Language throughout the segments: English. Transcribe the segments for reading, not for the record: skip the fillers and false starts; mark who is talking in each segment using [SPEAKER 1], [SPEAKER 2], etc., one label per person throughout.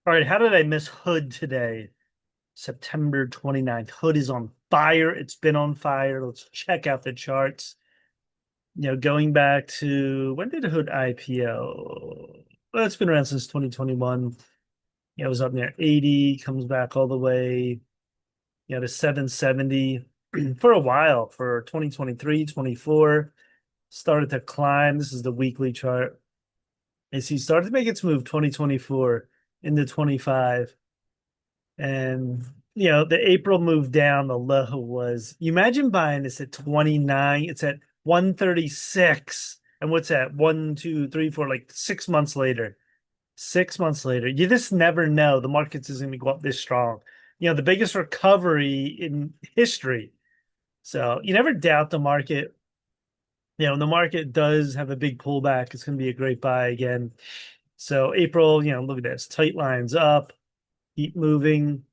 [SPEAKER 1] All right, how did I miss Hood today? September 29th. Hood is on fire. It's been on fire. Let's check out the charts. Going back to when did Hood IPO? Well, it's been around since 2021. It was up near 80, comes back all the way, to 770 for a while for 2023, 24. Started to climb. This is the weekly chart. And see, started to make its move 2024 into 25. And the April move down, the low was you imagine buying this at 29, it's at 136. And what's that? One, two, three, four, like 6 months later. 6 months later. You just never know. The markets is going to go up this strong. The biggest recovery in history. So you never doubt the market. When the market does have a big pullback, it's going to be a great buy again. So April, look at this. Tight lines up, keep moving.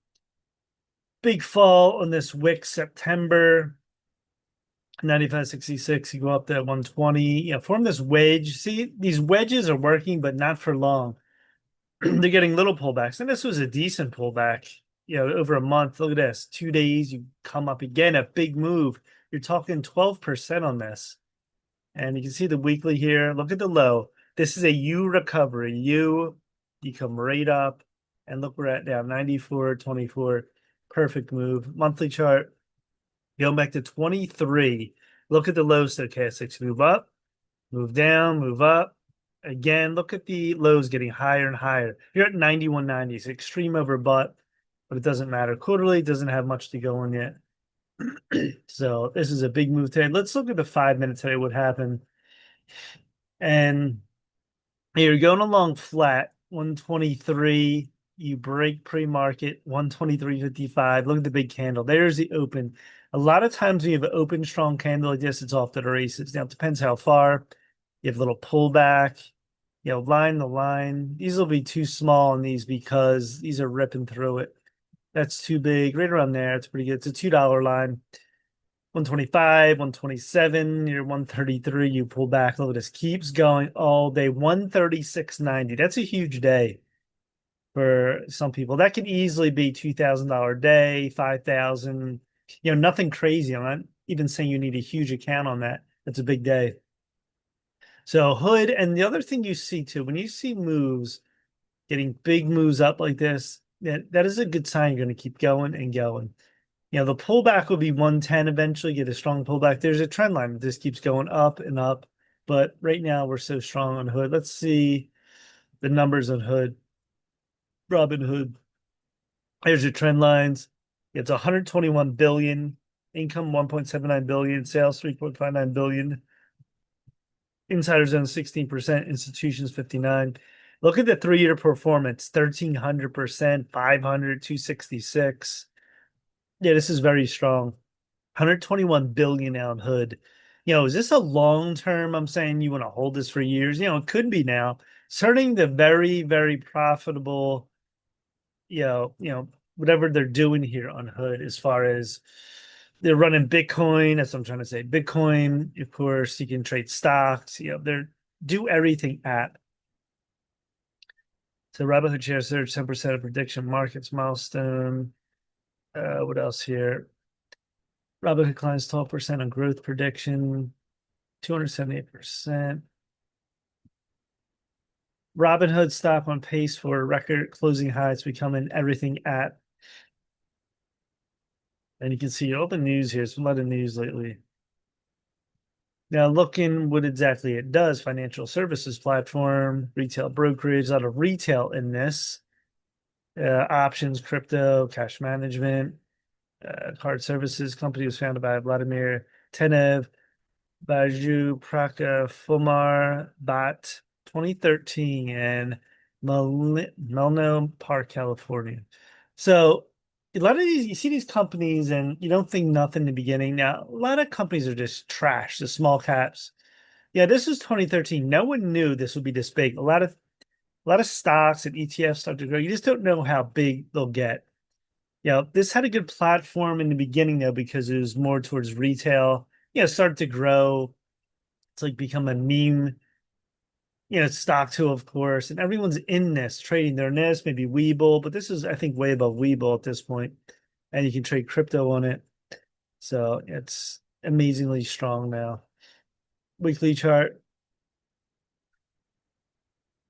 [SPEAKER 1] Big fall on this wick September 95.66. You go up to 120. Form this wedge. See, these wedges are working, but not for long. They're getting little pullbacks. And this was a decent pullback, over a month. Look at this. 2 days, you come up again, a big move. You're talking 12% on this. And you can see the weekly here. Look at the low. This is a U recovery. You come right up. And look, we're at now 94.24. Perfect move. Monthly chart, going back to 23. Look at the low stochastics. Move up, move down, move up. Again, look at the lows getting higher and higher. You're at 91.90. It's extreme overbought, but it doesn't matter. Quarterly doesn't have much to go on yet. So this is a big move today. Let's look at the 5 minute today, what happened. And you're going along flat, 123. You break pre-market 123.55. Look at the big candle. There's the open. A lot of times when you have an open strong candle like this, it's off to the races. Now it depends how far. You have a little pullback. Line the line. These will be too small on these because these are ripping through it. That's too big. Right around there. It's pretty good. It's a $2 line. 125, 127, you're 133, you pull back. Look at this. Keeps going all day. 136.90. That's a huge day for some people. That could easily be $2,000 day, 5,000. Nothing crazy. I'm not even saying you need a huge account on that. That's a big day. So Hood, and the other thing you see too, when you see moves, getting big moves up like this, that is a good sign you're going to keep going and going. The pullback will be 110 eventually, get a strong pullback. There's a trend line. This keeps going up and up. But right now we're so strong on Hood. Let's see the numbers on Hood. Robinhood. There's your trend lines. It's 121 billion, income 1.79 billion, sales 3.59 billion. Insiders own 16%, institutions 59. Look at the 3 year performance, 1,300%, 500, 266. Yeah, this is very strong. 121 billion out Hood. Is this a long term? I'm saying you want to hold this for years. It could be now. Starting the very, very profitable, whatever they're doing here on Hood as far as they're running Bitcoin. That's what I'm trying to say. Bitcoin, of course, you can trade stocks. They're do everything app. So Robinhood share surge 10% of prediction markets milestone. What else here? Robinhood climbs 12% on growth prediction, 278%. Robinhood stock on pace for record closing highs, becoming everything at. And you can see all the news here. There's a lot of news lately. Now, looking what exactly it does, financial services platform, retail brokerage, a lot of retail in this, options, crypto, cash management, card services. Company was founded by Vladimir Tenev, Baju Praka Fumar Bat 2013 in Melno Park, California. So a lot of these, you see these companies and you don't think nothing in the beginning. Now, a lot of companies are just trash, the small caps. Yeah, this was 2013. No one knew this would be this big. A lot of stocks and ETFs start to grow. You just don't know how big they'll get. This had a good platform in the beginning though, because it was more towards retail. Started to grow. It's like become a meme, stock too, of course, and everyone's in this trading. They're in this, maybe Webull, but this is, I think, way above Webull at this point, and you can trade crypto on it. So it's amazingly strong now. Weekly chart.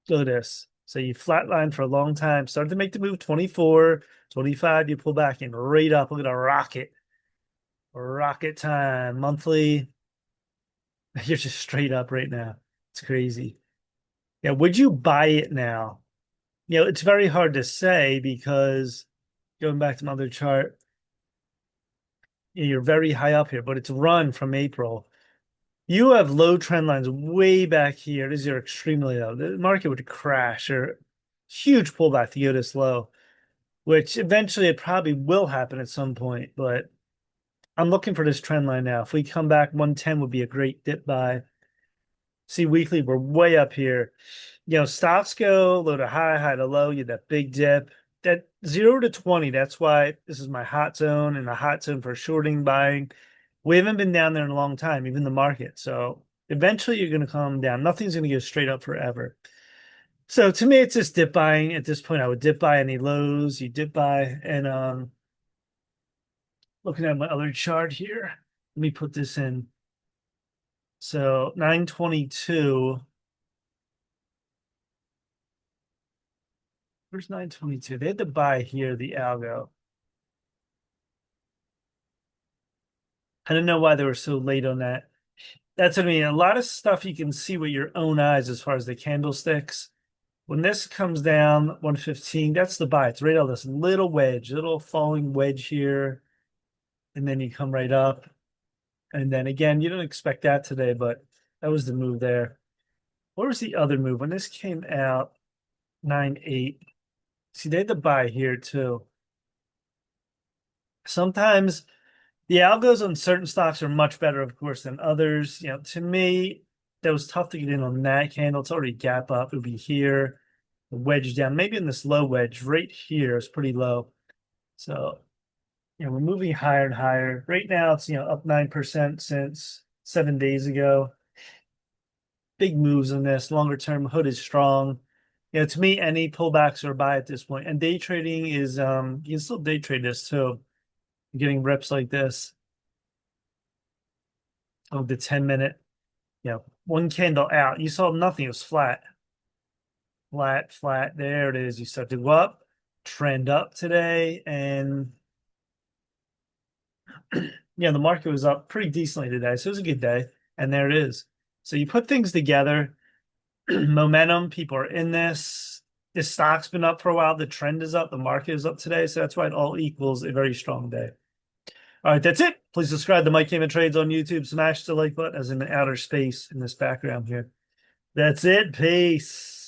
[SPEAKER 1] Look at this. So you flatline for a long time, started to make the move 24, 25, you pull back and right up. Look at a rocket. Rocket time. Monthly. You're just straight up right now. It's crazy. Yeah, would you buy it now? It's very hard to say because going back to my other chart, you're very high up here, but it's run from April. You have low trend lines way back here. This is your extremely low. The market would crash or huge pullback to go this low, which eventually it probably will happen at some point. But I'm looking for this trend line now. If we come back, 110 would be a great dip buy. See, weekly, we're way up here. Stocks go low to high, high to low. You have that big dip. That 0 to 20, that's why this is my hot zone and a hot zone for shorting, buying. We haven't been down there in a long time, even the market. So eventually you're going to come down. Nothing's going to go straight up forever. So to me, it's just dip buying. At this point, I would dip buy any lows. You dip buy. And looking at my other chart here, let me put this in. So 922. Where's 922? They had to buy here, the algo. I don't know why they were so late on that. That's what I mean. A lot of stuff you can see with your own eyes as far as the candlesticks. When this comes down 115, that's the buy. It's right on this little wedge, little falling wedge here. And then you come right up. And then again, you don't expect that today, but that was the move there. What was the other move? When this came out, 9.8. See, they had to buy here too. Sometimes the algos on certain stocks are much better, of course, than others. To me, that was tough to get in on that candle. It's already gap up. It would be here, the wedge down. Maybe in this low wedge right here is pretty low. So, we're moving higher and higher. Right now, it's, up 9% since 7 days ago. Big moves on this. Longer term, hood is strong. To me, any pullbacks are buy at this point. And day trading is, you can still day trade this too. Getting reps like this. Oh, the 10-minute, one candle out. You saw nothing. It was flat. Flat, flat. There it is. You start to go up, trend up today. And the market was up pretty decently today. So it was a good day. And there it is. So you put things together, momentum, people are in this. The stock's been up for a while. The trend is up. The market is up today. So that's why it all equals a very strong day. All right, that's it. Please subscribe to Mike Heyman Trades on YouTube. Smash the like button as in the outer space in this background here. That's it. Peace.